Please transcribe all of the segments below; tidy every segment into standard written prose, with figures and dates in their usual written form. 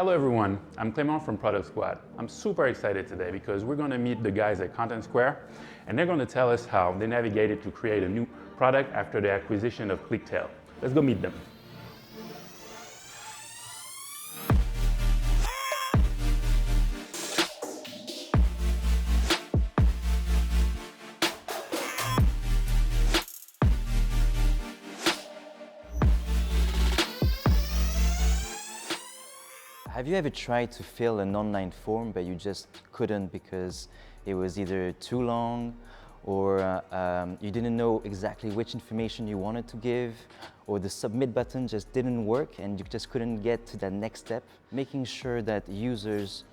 Hello everyone, I'm Clément from Product Squad. I'm super excited today because we're going to meet the guys at Contentsquare and they're going to tell us how they navigated to create a new product after the acquisition of ClickTail. Let's go meet them. Have you ever tried to fill an online form but you just couldn't because it was either too long or you didn't know exactly which information you wanted to give, or the submit button just didn't work and you just couldn't get to that next step? Making sure that users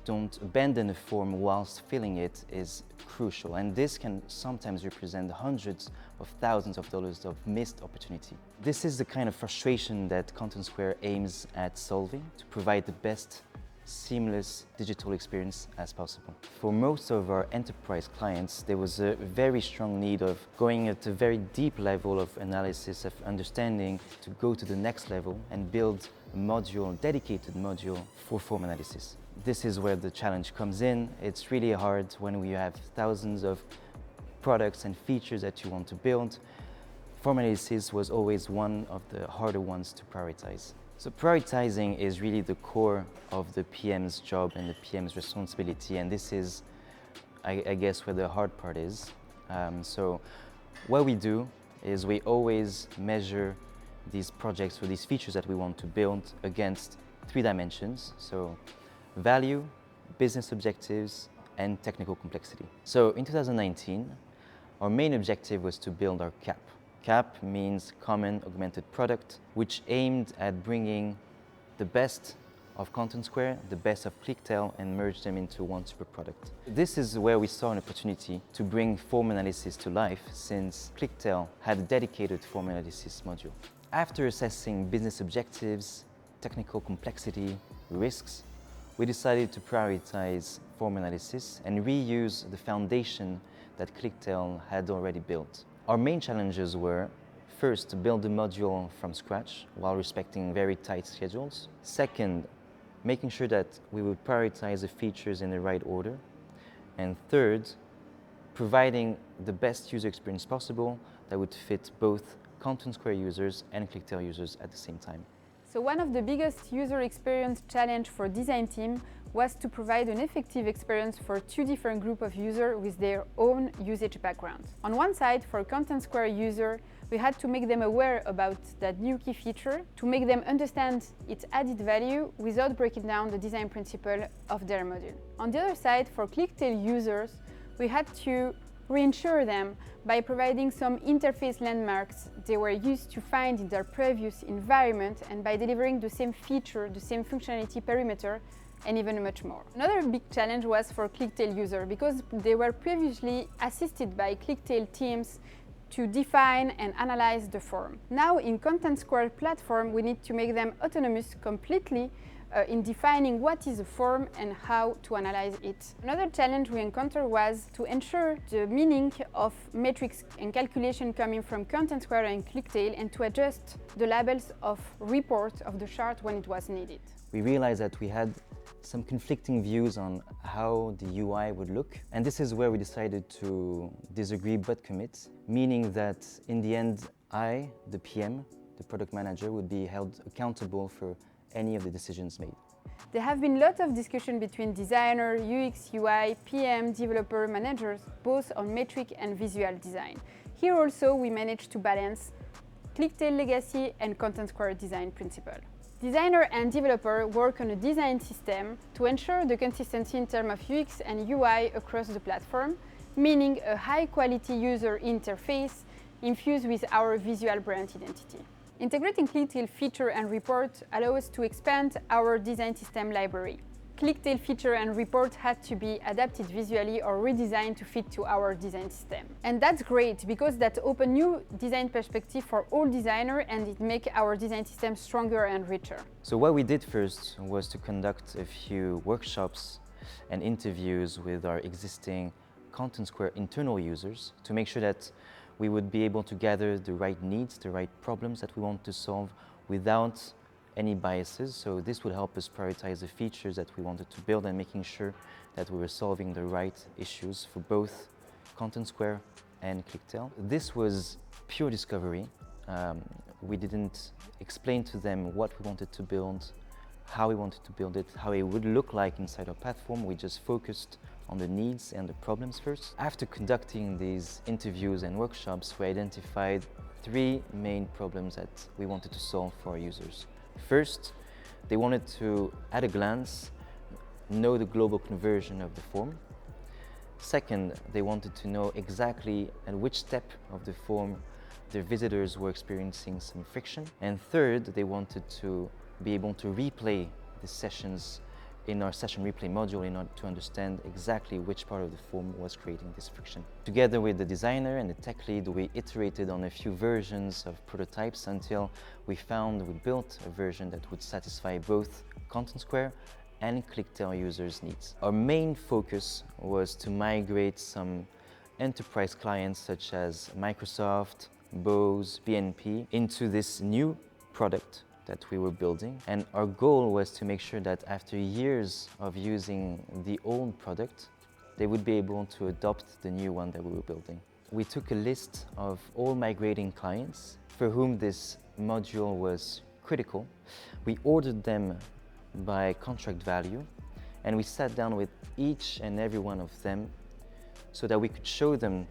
don't abandon a form whilst filling it is crucial, and this can sometimes represent hundreds of thousands of dollars of missed opportunity. This is the kind of frustration that Contentsquare aims at solving to provide the best seamless digital experience as possible. For most of our enterprise clients, there was a very strong need of going at a very deep level of analysis, of understanding, to go to the next level and build a module, dedicated module for form analysis. This is where the challenge comes in. It's really hard when we have thousands of products and features that you want to build. Form analysis was always one of the harder ones to prioritize. So prioritizing is really the core of the PM's job and the PM's responsibility, and this is, I guess, where the hard part is. So what we do is we always measure these projects or these features that we want to build against 3 dimensions. So value, business objectives, and technical complexity. So in 2019, our main objective was to build our CAP. CAP means Common Augmented Product, which aimed at bringing the best of Contentsquare, the best of ClickTail, and merge them into one super product. This is where we saw an opportunity to bring form analysis to life, since ClickTail had a dedicated form analysis module. After assessing business objectives, technical complexity, risks, we decided to prioritize form analysis and reuse the foundation that ClickTail had already built. Our main challenges were, first, to build the module from scratch while respecting very tight schedules. Second, making sure that we would prioritize the features in the right order. And third, providing the best user experience possible that would fit both Contentsquare users and ClickTail users at the same time. So one of the biggest user experience challenge for design team was to provide an effective experience for 2 different groups of users with their own usage backgrounds. On one side, for Contentsquare user, we had to make them aware about that new key feature, to make them understand its added value without breaking down the design principle of their module. On the other side, for ClickTail users, we had to reassure them by providing some interface landmarks they were used to find in their previous environment, and by delivering the same feature, the same functionality perimeter, and even much more. Another big challenge was for ClickTail user, because they were previously assisted by ClickTail teams to define and analyze the form. Now in Contentsquare platform, we need to make them autonomous completely in defining what is a form and how to analyze it. Another challenge we encountered was to ensure the meaning of metrics and calculation coming from Contentsquare and ClickTail, and to adjust the labels of report of the chart when it was needed. We realized that we had some conflicting views on how the UI would look, and this is where we decided to disagree but commit, meaning that in the end, I, the PM, the product manager, would be held accountable for any of the decisions made. There have been lots of discussion between designer, UX, UI, PM, developer, managers, both on metric and visual design. Here also we managed to balance ClickTail legacy and Contentsquare design principle. Designer and developer work on a design system to ensure the consistency in terms of UX and UI across the platform, meaning a high-quality user interface infused with our visual brand identity. Integrating ClickTail feature and report allows us to expand our design system library. ClickTail feature and report had to be adapted visually or redesigned to fit to our design system. And that's great, because that opens new design perspective for all designers, and it makes our design system stronger and richer. So what we did first was to conduct a few workshops and interviews with our existing Contentsquare internal users to make sure that we would be able to gather the right needs, the right problems that we want to solve without any biases. So this would help us prioritize the features that we wanted to build and making sure that we were solving the right issues for both Contentsquare and Clicktail. This was pure discovery. We didn't explain to them what we wanted to build, how we wanted to build it, how it would look like inside our platform. We just focused on the needs and the problems first. After conducting these interviews and workshops, we identified 3 main problems that we wanted to solve for our users. First, they wanted to, at a glance, know the global conversion of the form. Second, they wanted to know exactly at which step of the form their visitors were experiencing some friction. And third, they wanted to be able to replay the sessions in our session replay module in order to understand exactly which part of the form was creating this friction. Together with the designer and the tech lead, we iterated on a few versions of prototypes until we built a version that would satisfy both Contentsquare and Clicktail users' needs. Our main focus was to migrate some enterprise clients such as Microsoft, Bose, BNP into this new product that we were building. And our goal was to make sure that after years of using the old product, they would be able to adopt the new one that we were building. We took a list of all migrating clients for whom this module was critical. We ordered them by contract value, and we sat down with each and every one of them so that we could show them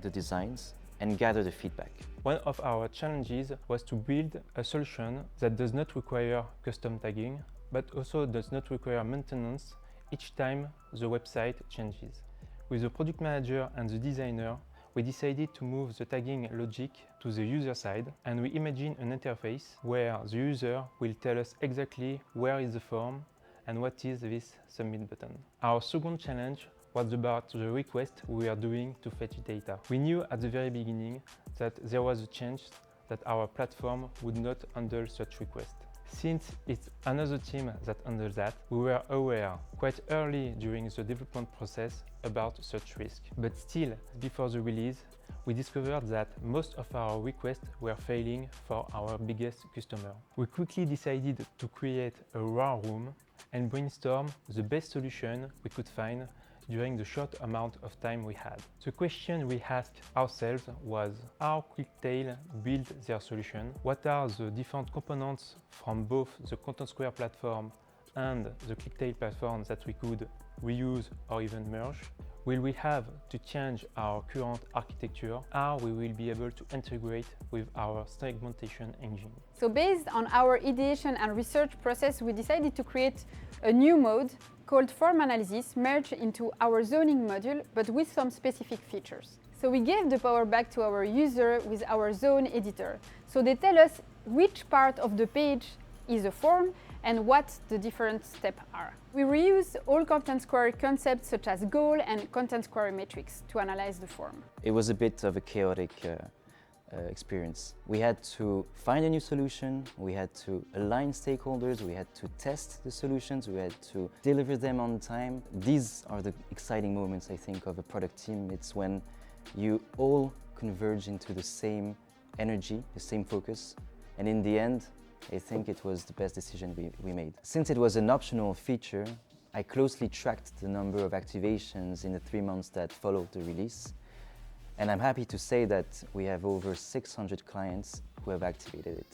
the designs and gather the feedback. One of our challenges was to build a solution that does not require custom tagging, but also does not require maintenance each time the website changes. With the product manager and the designer, we decided to move the tagging logic to the user side, and we imagined an interface where the user will tell us exactly where is the form and what is this submit button. Our second challenge was about the request we were doing to fetch data. We knew at the very beginning that there was a chance that our platform would not handle such request. Since it's another team that handles that, we were aware quite early during the development process about such risk. But still, before the release, we discovered that most of our requests were failing for our biggest customer. We quickly decided to create a war room and brainstorm the best solution we could find during the short amount of time we had. The question we asked ourselves was how Clicktail built their solution, what are the different components from both the Contentsquare platform and the Clicktail platform that we could reuse or even merge. Will we have to change our current architecture? How we will be able to integrate with our segmentation engine? So based on our ideation and research process, we decided to create a new mode called form analysis merged into our zoning module, but with some specific features. So we gave the power back to our user with our zone editor. So they tell us which part of the page is a form and what the different steps are. We reuse all Contentsquare concepts such as goal and Contentsquare metrics to analyze the form. It was a bit of a chaotic experience. We had to find a new solution, we had to align stakeholders, we had to test the solutions, we had to deliver them on time. These are the exciting moments, I think, of a product team. It's when you all converge into the same energy, the same focus, and in the end, I think it was the best decision we made. Since it was an optional feature, I closely tracked the number of activations in the 3 months that followed the release. And I'm happy to say that we have over 600 clients who have activated it.